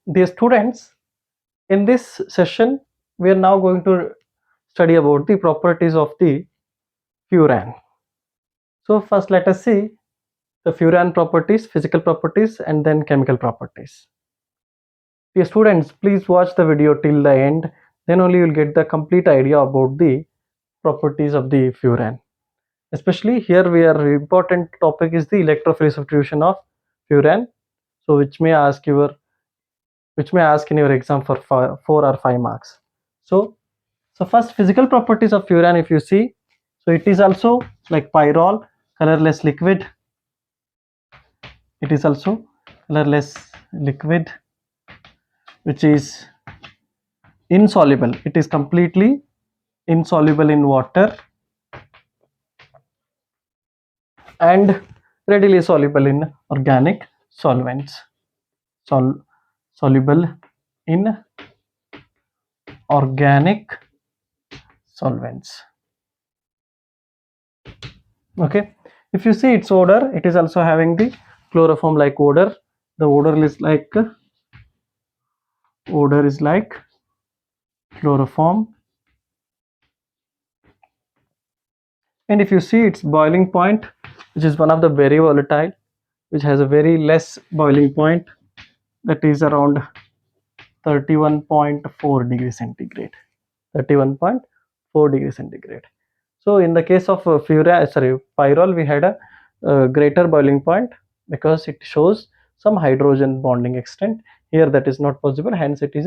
Dear students, in this session, we are now going to study about the properties of the furan. So first let us see the furan properties, physical properties and then chemical properties. Dear students, please watch the video till the end, then only you will get the complete idea about the properties of the furan. Especially here we are important topic is the electrophilic substitution of furan. So which may ask in your exam for 4 or 5 marks. So first physical properties of furan, if you see, so it is also like pyrrole, colorless liquid. It is also colorless liquid which is insoluble. It is completely insoluble in water and readily soluble in organic solvents. Soluble in organic solvents. Okay, if you see its odor, it is also having the chloroform like odor. The odor is like chloroform, and if you see its boiling point, which is one of the very volatile, which has a very less boiling point, that is around 31.4 degrees centigrade. 31.4 degrees centigrade. So in the case of pyrrole, we had a greater boiling point because it shows some hydrogen bonding extent. Here that is not possible, hence it is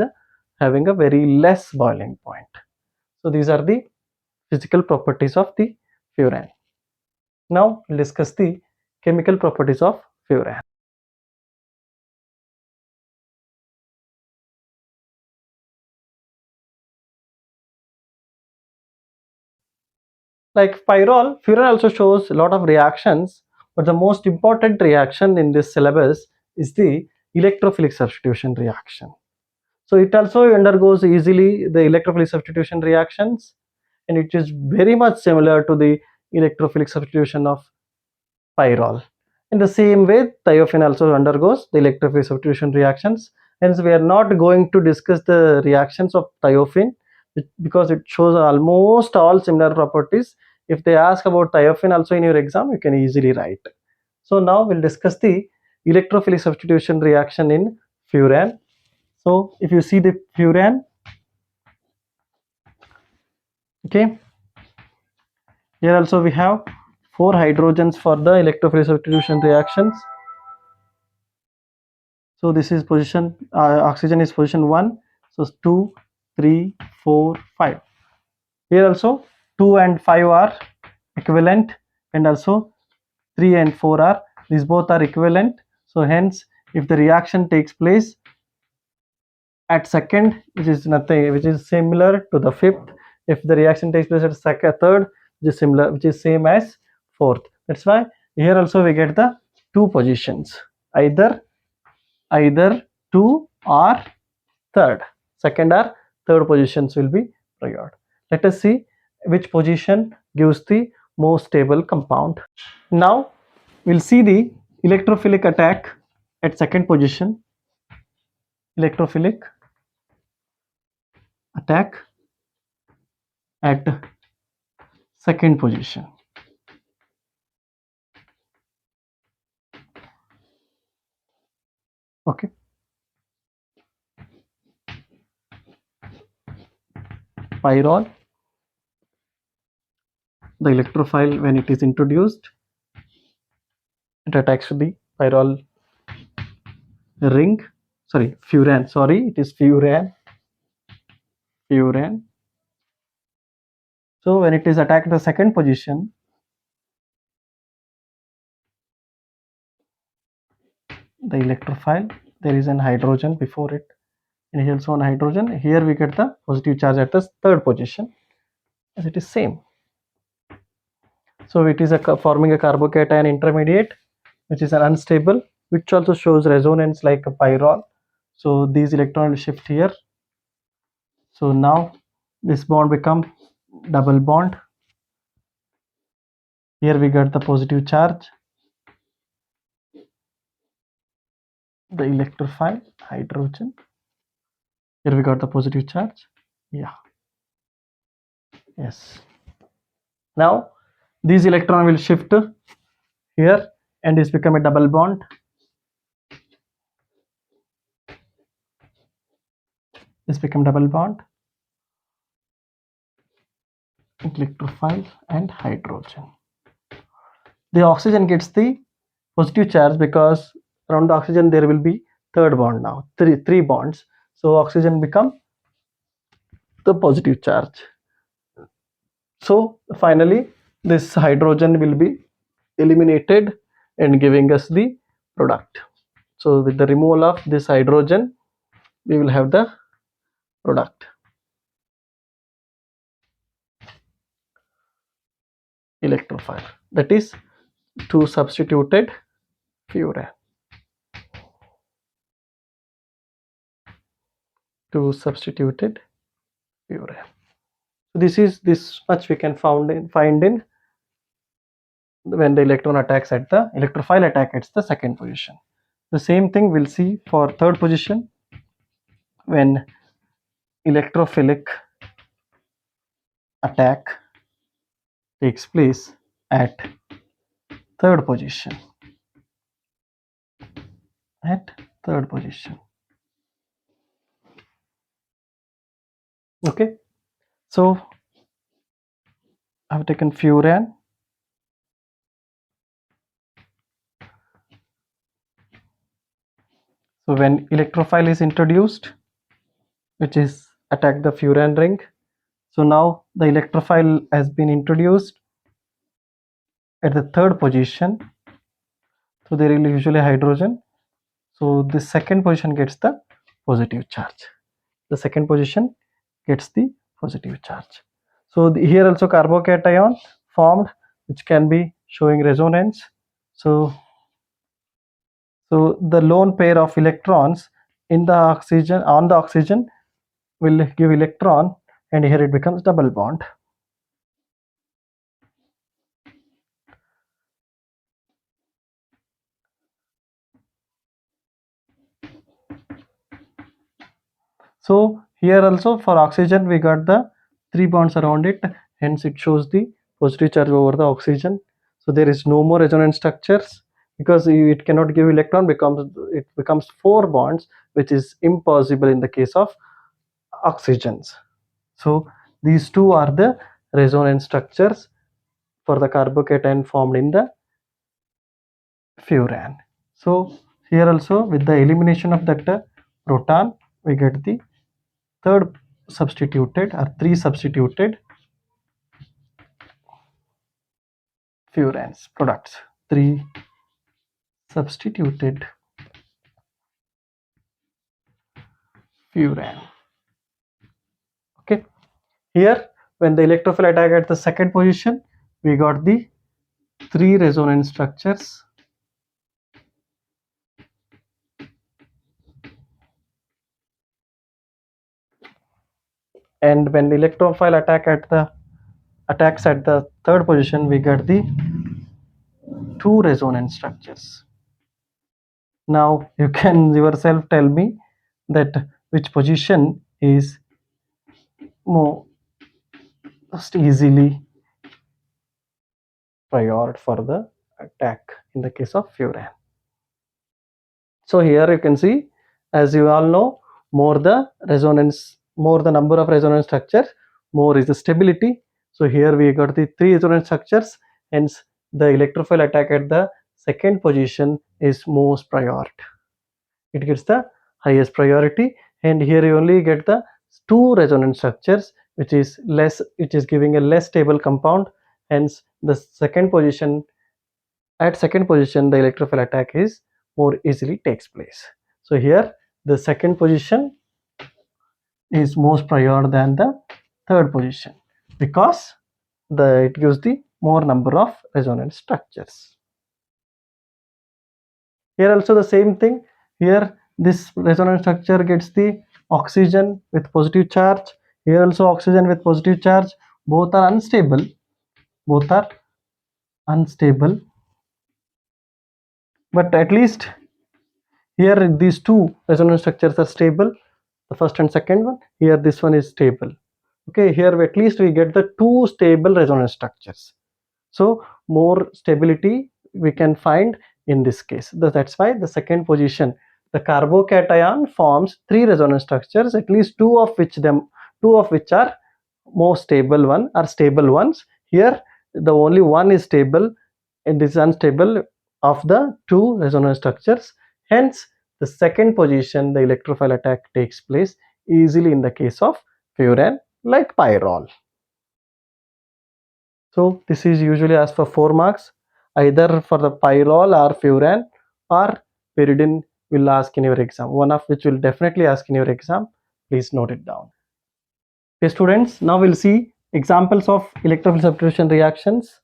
having a very less boiling point. So these are the physical properties of the furan. Now we'll discuss the chemical properties of furan. Like pyrrole, furan also shows a lot of reactions, but the most important reaction in this syllabus is the electrophilic substitution reaction. So it also undergoes easily the electrophilic substitution reactions, and it is very much similar to the electrophilic substitution of pyrrole. In the same way, thiophene also undergoes the electrophilic substitution reactions. Hence, we are not going to discuss the reactions of thiophene because it shows almost all similar properties. If they ask about thiophene also in your exam, you can easily write. So now we'll discuss the electrophilic substitution reaction in furan. So if you see the furan, okay, here also we have 4 hydrogens for the electrophilic substitution reactions. So this is position, oxygen is position 1, so 2, 3, 4, 5. Here also 2 and 5 are equivalent, and also 3 and 4 are, these both are equivalent. So hence if the reaction takes place at second, which is nothing, which is similar to the fifth. If the reaction takes place at second, third, which is similar, which is same as fourth. That's why here also we get the 2 positions, either 2 or third. Second or third positions will be procured. Let us see which position gives the most stable compound. Now we'll see the electrophilic attack at second position. Electrophilic attack at second position. Okay. Pyrrole, the electrophile, when it is introduced, it attacks to the pyrrole ring. Sorry, furan. Sorry, it is furan. So when it is attacked the second position, the electrophile, there is an hydrogen before it, and here also one hydrogen. Here we get the positive charge at the third position, as it is same. So it is forming a carbocation intermediate, which is an unstable, which also shows resonance like a pyrrole. So these electrons shift here. So now this bond become double bond. Here we get the positive charge. the electrophile hydrogen. Here we got the positive charge. Yeah. Yes. Now these electron will shift here and this become a double bond. This become double bond. Electrophile and hydrogen. The oxygen gets the positive charge because around the oxygen there will be third bond now. Three bonds. So oxygen become the positive charge. So finally this hydrogen will be eliminated and giving us the product. So with the removal of this hydrogen we will have the product. Electrophile, that is 2 substituted furan. 2 substituted furan. So this much we can find in when the electron attacks at the electrophile attack at the second position. The same thing we'll see for third position when electrophilic attack takes place at third position. At third position. Okay, so I've taken furan. So when electrophile is introduced, which is attack the furan ring. So now the electrophile has been introduced at the third position. So there is usually hydrogen. So the second position gets the positive charge. The second position gets the positive charge. So here also carbocation formed, which can be showing resonance. So the lone pair of electrons in the oxygen on the oxygen will give electron, and here it becomes double bond. So here also for oxygen we got the 3 bonds around it, hence it shows the positive charge over the oxygen. So there is no more resonance structures because it cannot give electron, it becomes 4 bonds, which is impossible in the case of oxygens. So these two are the resonance structures for the carbocation formed in the furan. So here also with the elimination of that proton we get the third substituted or 3 substituted furans products. 3 substituted furan. Okay, here when the electrophile attack at the second position we got the 3 resonance structures. And when the electrophile attacks at the third position we get the 2 resonance structures. Now you can yourself tell me that which position is most easily prior for the attack in the case of furan. So here you can see, as you all know, more the number of resonance structures, more is the stability. So here we got the 3 resonance structures, hence the electrophile attack at the second position is most prior. It gets the highest priority, and here you only get the 2 resonance structures, which is less, it is giving a less stable compound, hence the second position, at second position the electrophile attack is more easily takes place. So here the second position is most prior than the third position because it gives the more number of resonance structures. Here also the same thing. Here this resonance structure gets the oxygen with positive charge. Here also oxygen with positive charge. Both are unstable. Both are unstable. But at least Here these two resonance structures are stable, the first and second one. Here this one is stable. Okay, here at least we get the two stable resonance structures. So more stability we can find in this case. That's why the second position, the carbocation forms three resonance structures, at least two of which are more stable one are stable ones. Here the only one is stable and this is unstable of the two resonance structures. Hence the second position, the electrophile attack takes place easily in the case of furan like pyrrole. So this is usually asked for 4 marks, either for the pyrrole or furan, or pyridine will ask in your exam. One of which will definitely ask in your exam. Please note it down. Okay, students, now we'll see examples of electrophilic substitution reactions.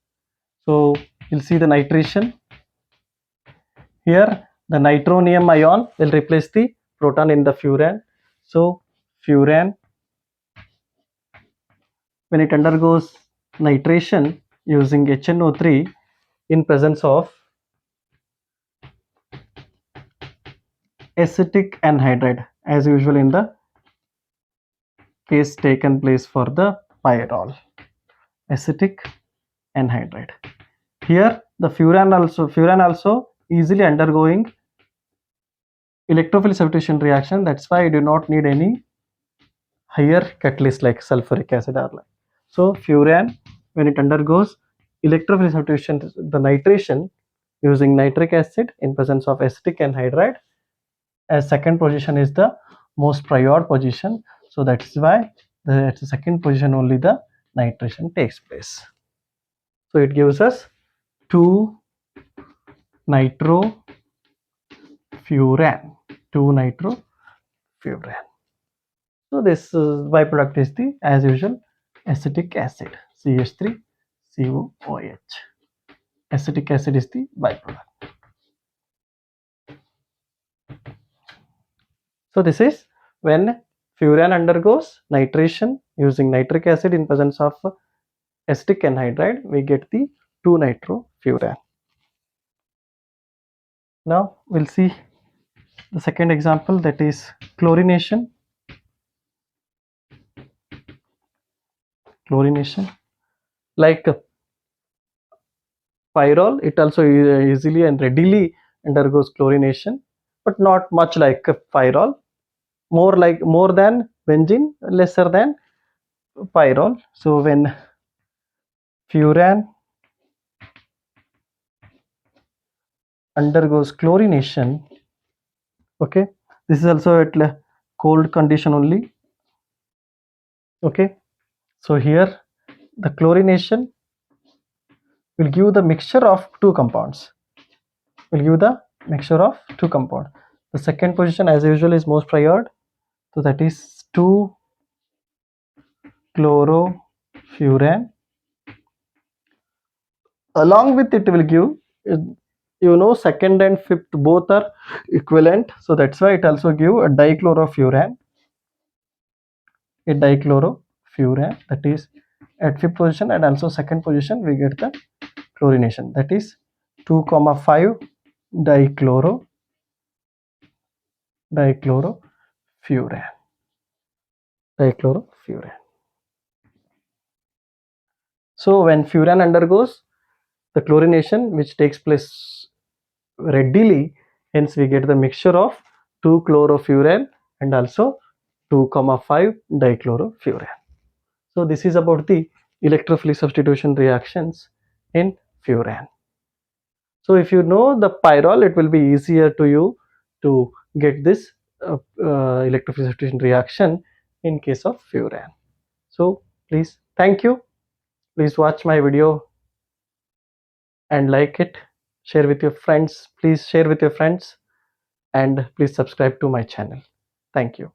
So we'll see the nitration. Here the nitronium ion will replace the proton in the furan. So furan, when it undergoes nitration using HNO3 in presence of acetic anhydride, as usual in the case taken place for the pyrrole, acetic anhydride. Here the furan also easily undergoing electrophilic substitution reaction. That's why I do not need any higher catalyst like sulfuric acid or like. So furan, when it undergoes electrophilic substitution, the nitration using nitric acid in presence of acetic anhydride, as second position is the most prior position. So that is why at the second position only the nitration takes place. So it gives us 2 nitrofuran, 2 nitrofuran. So this byproduct is the, as usual, acetic acid, CH3COOH. Acetic acid is the byproduct. So this is when furan undergoes nitration using nitric acid in presence of acetic anhydride, we get the 2 nitrofuran. Now we'll see the second example, that is chlorination. Like pyrrole, it also easily and readily undergoes chlorination, but not much like pyrrole. More than benzene, lesser than pyrrole. So when furan undergoes chlorination, okay, this is also at cold condition only. Okay, so here the chlorination will give the mixture of two compounds. The second position, as usual, is most prior. So that is 2 chlorofuran. Along with it will give, second and fifth both are equivalent. So that's why it also give a dichlorofuran. That is at fifth position, and also second position we get the chlorination, that is 2,5 dichlorofuran. So when furan undergoes the chlorination, which takes place readily, hence we get the mixture of 2 chlorofuran and also 2,5 dichlorofuran. So this is about the electrophilic substitution reactions in furan. So if you know the pyrrole, it will be easier to you to get this electrophilic substitution reaction in case of furan. So please, thank you. Please watch my video and like it. Share with your friends. Please share with your friends, and please subscribe to my channel. Thank you.